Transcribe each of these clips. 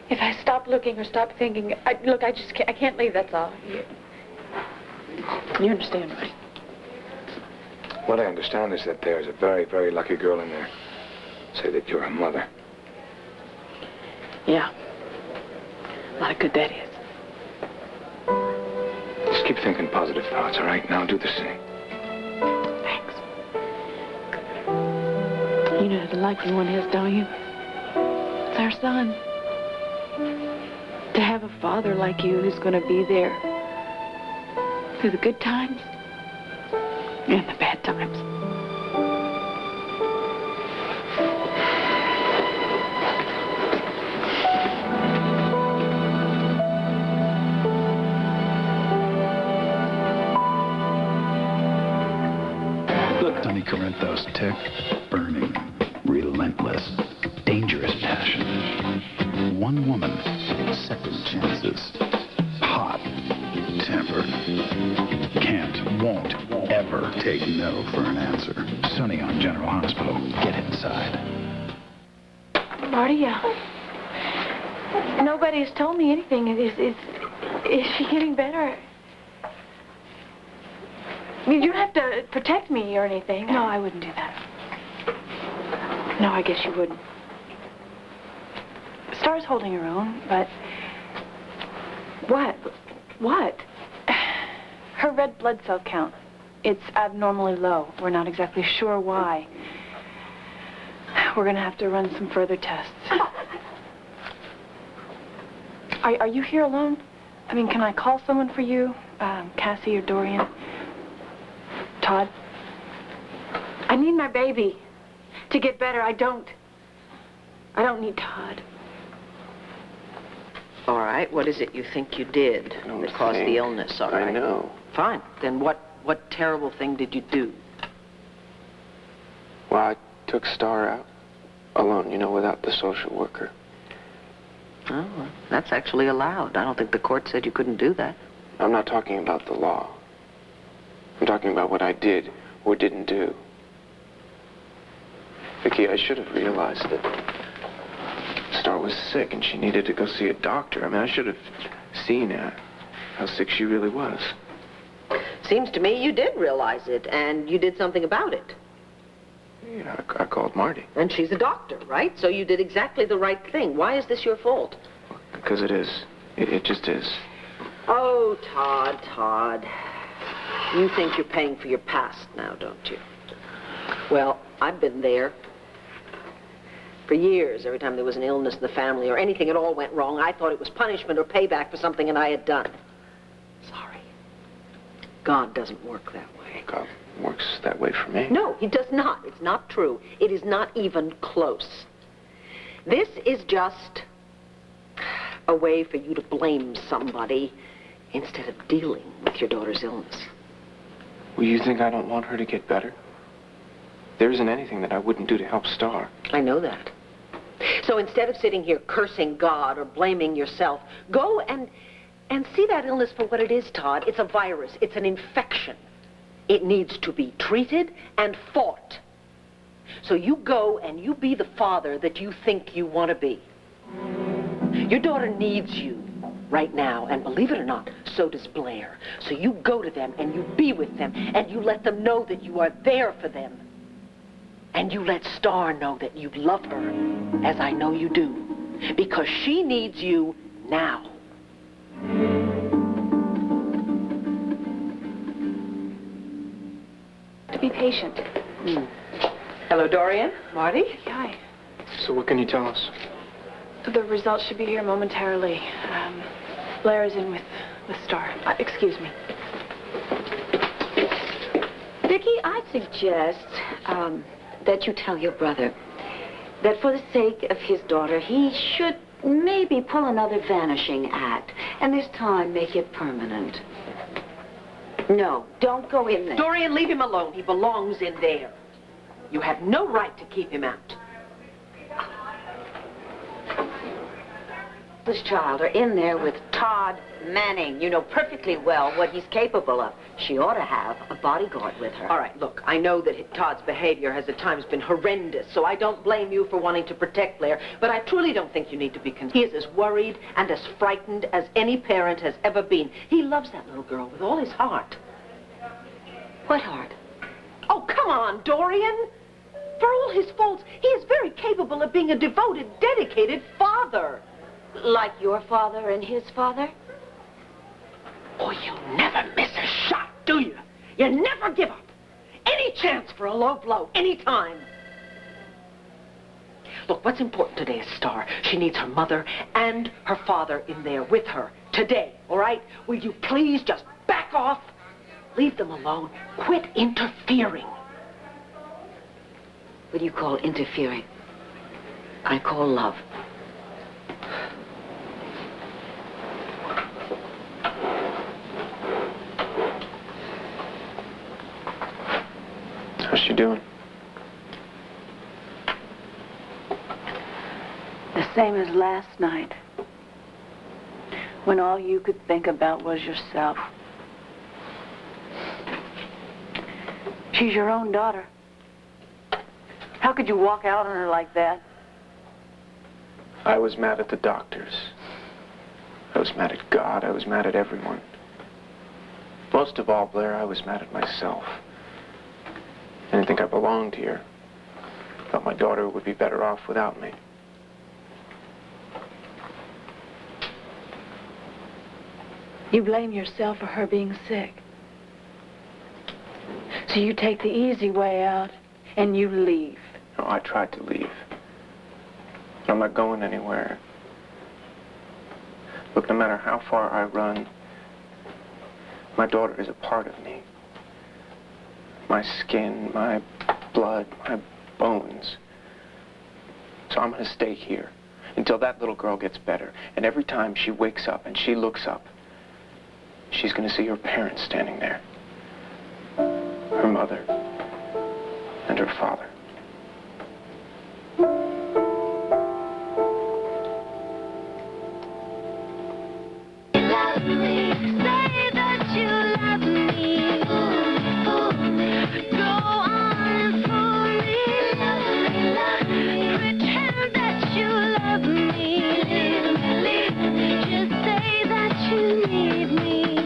If I stop looking or stop thinking, look, I can't leave, that's all. You understand, right? What I understand is that there's a very, very lucky girl in there. Say that you're a mother. Yeah. A lot of good that is. Just keep thinking positive thoughts, all right? Now do the same. Thanks. You know the lucky one is, don't you? It's our son. To have a father like you who's going to be there through the good times and the bad times. Sunny Corinthos tick, burning, relentless, dangerous passion. One woman, second chances. Hot temper. Can't, won't, ever take no for an answer. Sunny on General Hospital. Get inside. Marty, nobody's told me anything. Is she getting better? I mean, you don't have to protect me or anything. No, I wouldn't do that. No, I guess you wouldn't. Star's holding her own, but... What? What? Her red blood cell count. It's abnormally low. We're not exactly sure why. We're going to have to run some further tests. Are you here alone? I mean, can I call someone for you? Cassie or Dorian? Todd? I need my baby to get better. I don't need Todd. All right, what is it you think you did that caused the illness, all right? I know. Fine, then what terrible thing did you do? Well, I took Starr out alone, you know, without the social worker. Oh, well, that's actually allowed. I don't think the court said you couldn't do that. I'm not talking about the law. I'm talking about what I did or didn't do. Vicky, I should have realized that Starr was sick and she needed to go see a doctor. I mean, I should have seen how sick she really was. Seems to me you did realize it, and you did something about it. Yeah, I called Marty. And she's a doctor, right? So you did exactly the right thing. Why is this your fault? Because it is. It just is. Oh, Todd. You think you're paying for your past now, don't you? Well, I've been there. For years, every time there was an illness in the family or anything at all went wrong, I thought it was punishment or payback for something that I had done. Sorry. God doesn't work that way. God works that way for me. No, he does not. It's not true. It is not even close. This is just a way for you to blame somebody instead of dealing with your daughter's illness. Well, you think I don't want her to get better? There isn't anything that I wouldn't do to help Starr. I know that. So instead of sitting here cursing God or blaming yourself, go and see that illness for what it is, Todd. It's a virus. It's an infection. It needs to be treated and fought. So you go and you be the father that you think you want to be. Your daughter needs you right now, and believe it or not, so does Blair. So you go to them and you be with them and you let them know that you are there for them. And you let Starr know that you love her, as I know you do, because she needs you now. To be patient. Hello, Dorian. Marty? Hi. So what can you tell us? The results should be here momentarily. Blair is in with Starr. Excuse me. Vicky, I'd suggest that you tell your brother that for the sake of his daughter, he should maybe pull another vanishing act, and this time make it permanent. No, don't go in there. Dorian, leave him alone. He belongs in there. You have no right to keep him out. defenseless child are in there with Todd Manning. You know perfectly well what he's capable of. She ought to have a bodyguard with her. All right, look, I know that Todd's behavior has at times been horrendous, so I don't blame you for wanting to protect Blair, but I truly don't think you need to be concerned. He is as worried and as frightened as any parent has ever been. He loves that little girl with all his heart. What heart? Oh, come on, Dorian. For all his faults, he is very capable of being a devoted, dedicated father. Like your father and his father? Oh, you never miss a shot, do you? You never give up. Any chance for a low blow, any time. Look, what's important today is Starr. She needs her mother and her father in there with her today, all right? Will you please just back off? Leave them alone. Quit interfering. What do you call interfering? I call love. How's she doing? The same as last night, when all you could think about was yourself. She's your own daughter. How could you walk out on her like that? I was mad at the doctors. I was mad at God. I was mad at everyone. Most of all, Blair, I was mad at myself. I didn't think I belonged here. I thought my daughter would be better off without me. You blame yourself for her being sick. So you take the easy way out and you leave. No, I tried to leave. But I'm not going anywhere. Look, no matter how far I run, my daughter is a part of me. My skin, my blood, my bones. So I'm going to stay here until that little girl gets better. And every time she wakes up and she looks up, she's going to see her parents standing there. Her mother and her father.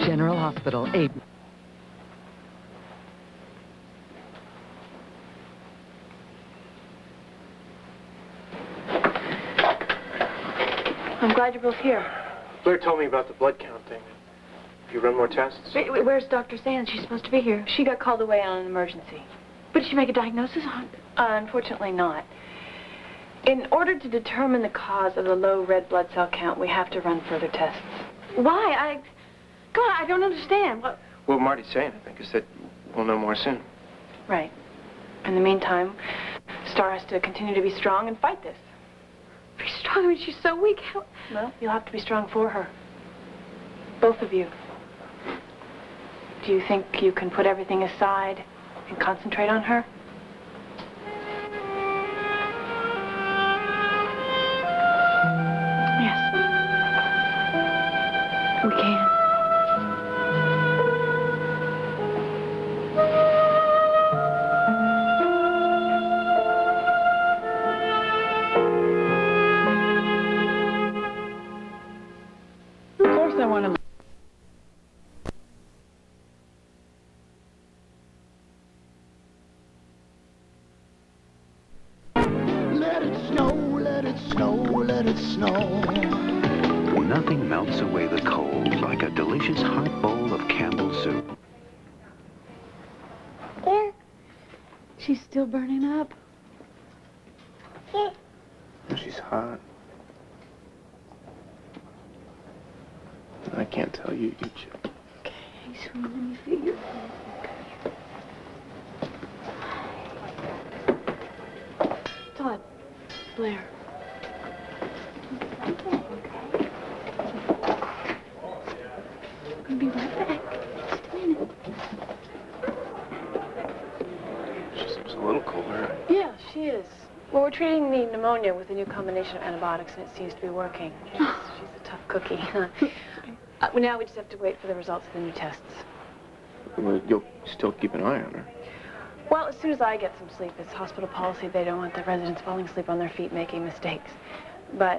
General Hospital, 8. I'm glad you're both here. Blair told me about the blood count thing. Have you run more tests? Where's Dr. Sands? She's supposed to be here. She got called away on an emergency. But did she make a diagnosis? Unfortunately not. In order to determine the cause of the low red blood cell count, we have to run further tests. Why? God, I don't understand. What? What Marty's saying, I think, is that we'll know more soon. Right. In the meantime, Starr has to continue to be strong and fight this. Be strong? I mean, she's so weak. How? Well, you'll have to be strong for her. Both of you. Do you think you can put everything aside and concentrate on her? Yes. We can. Of course I want to. Let it snow, let it snow, let it snow. Nothing melts away the cold like a delicious hot bowl of Campbell's soup. There. She's still burning up. She's hot. I can't tell you, you chill. Okay, sweet, let me figure. Todd, Blair. I'll be right back. Just a minute. She seems a little cooler. Yeah, she is. Well, we're trying treating the pneumonia with a new combination of antibiotics, and it seems to be working. She's a tough cookie. Now we just have to wait for the results of the new tests. Well, you'll still keep an eye on her. Well, as soon as I get some sleep, it's hospital policy. They don't want the residents falling asleep on their feet making mistakes. But